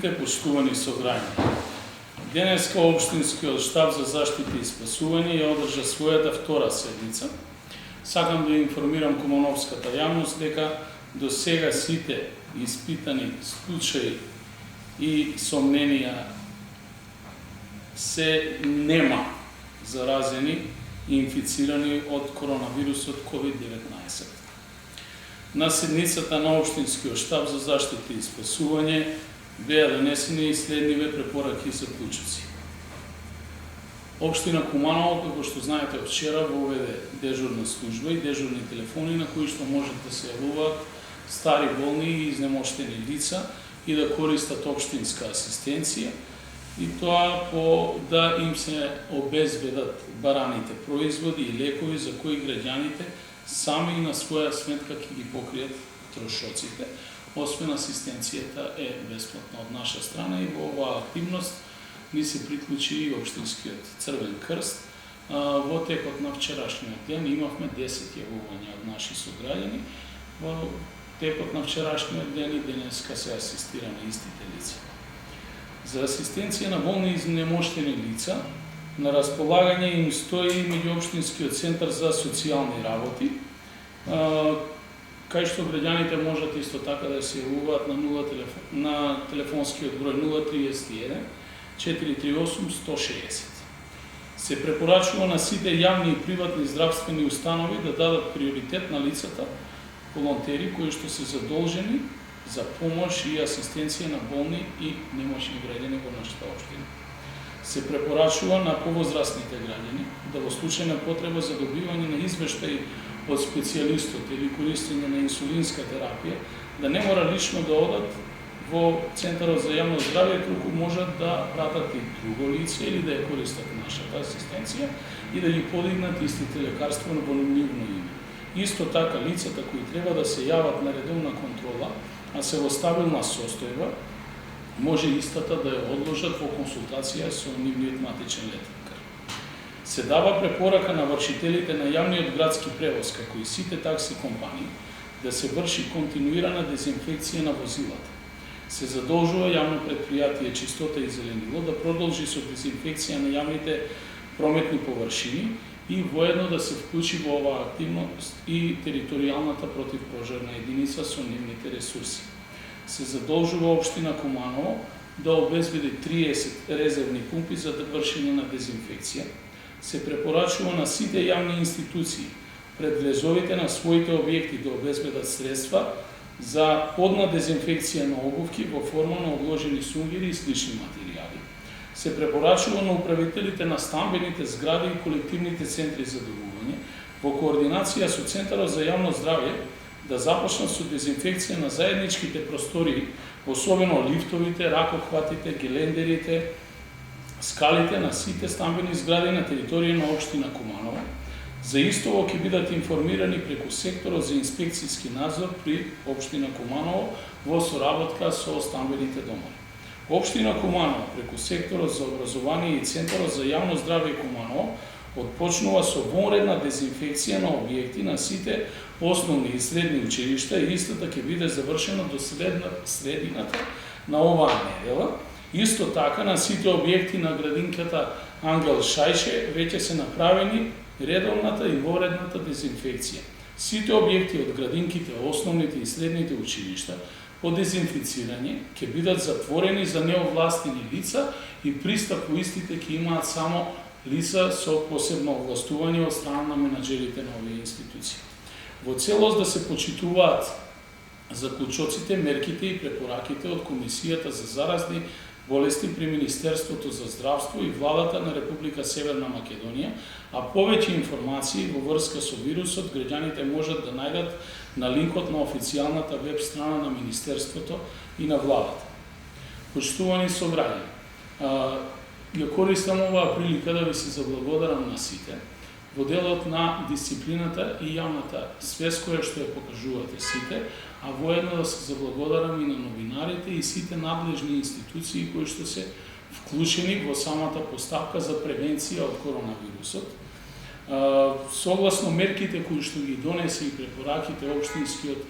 Здравейте, почитувани сограѓани. Денеска Општинскиот штаб за заштита и спасување ја одржа својата втора седница. Сакам да информирам комуновската јавност дека до сега сите испитани случаи и сомненија се нема заразени и инфицирани од коронавирусот COVID-19. На седницата на Општинскиот штаб за заштита и спасување беа донесени и следниве препораки и заклучоци. Општина Куманово, како што знаете, од вчера воведе дежурна служба и дежурни телефони на кои што можат да се јавуваат стари болни и изнемоштени лица и да користат општинска асистенција, и тоа да им се обезбедат бараните производи и лекови за кои граѓаните сами на своја сметка ќе ги покријат трошоците. Освен асистенцијата е бесплатна од наша страна и во оваа активност ни се приклучи и Општинскиот Црвен крст. Во текот на вчерашниот ден имавме 10 јавувања од наши сограѓани. Во текот на вчерашниот ден и денеска се асистира на истите лица. За асистенција на болни и изнемоштени лица на располагање им стои меѓуопштинскиот центар за социјални работи, кај што граѓаните можат исто така да се јавуваат на телефонскиот број 031 438 160. Се препорачува на сите јавни и приватни здравствени установи да дадат приоритет на лицата волонтери кои што се задолжени за помош и асистенција на болни и немошни граѓани во нашата општина. Се препорачува на повозрастните граѓани да во случај на потреба за добивање на извештаи од специјалистот или користење на инсулинска терапија, да не мора лично да одат во Центарот за јавно здравје, туку можат да пратат и друго лице или да ја користат нашата асистенција и да ги подигнат истите лекарства во нивно име. Исто така лицата кои треба да се јават на редовна контрола, а се во стабилна состојба, може истата да ја одложат во консултација со нивниот матичен лекар. Се дава препорака на вршителите на јавниот градски превоз, како и сите такси компании, да се врши континуирана дезинфекција на возилата. Се задолжува јавно предпријатие Чистота и зеленило да продолжи со дезинфекција на јавните прометни површини и воедно да се вклучи во оваа активност и територијалната противпожарна единица со нивните ресурси. Се задолжува Општина Куманово да обезбеди 30 резервни пумпи за вршење на дезинфекција. Се препорачува на сите јавни институции пред влезовите на своите објекти да обезбедат средства за подна дезинфекција на обувки во форма на одложени сунгери и слични материјали. Се препорачува на управителите на стамбените згради и колективните центри за домување во координација со Центарот за јавно здравје да започнат со дезинфекција на заедничките простории, особено лифтовите, ракохватите, гелендерите, скалите на сите стамбени згради на територија на Општина Куманово. За истово ќе бидат информирани преку секторот за инспекцијски надзор при Општина Куманово во соработка со стамбените домови. Општина Куманово преку секторот за образование и Центарот за јавно здравје Куманово отпочнува со вонредна дезинфекција на објекти на сите основни и средни училишта и истата ќе биде завршена до средината на оваа недела. Исто така на сите објекти на градинката Ангел Шајше веќе се направени редовната и воредната дезинфекција. Сите објекти од градинките, основните и средните училишта по дезинфицирање ќе бидат затворени за неовластени лица и пристап во истите ќе имаат само лица со посебно овластување од страна на менаџерите на овие институции. Во целост да се почитуваат заклучоците, мерките и препораките од Комисијата за заразни болести при Министерството за здравство и Владата на Република Северна Македонија, а повеќе информации во врска со вирусот граѓаните можат да најдат на линкот на официјалната веб страна на Министерството и на Владата. Почитувани сограѓани, ја користам оваа прилика да ви се заблагодарам на сите во делот на дисциплината и јавната свест која што ја покажувате сите, а воедно да се заблагодарам и на новинарите и сите надлежни институции кои што се вклучени во самата поставка за превенција од коронавирусот. Согласно мерките кои што ги донесе и препораките Општинскиот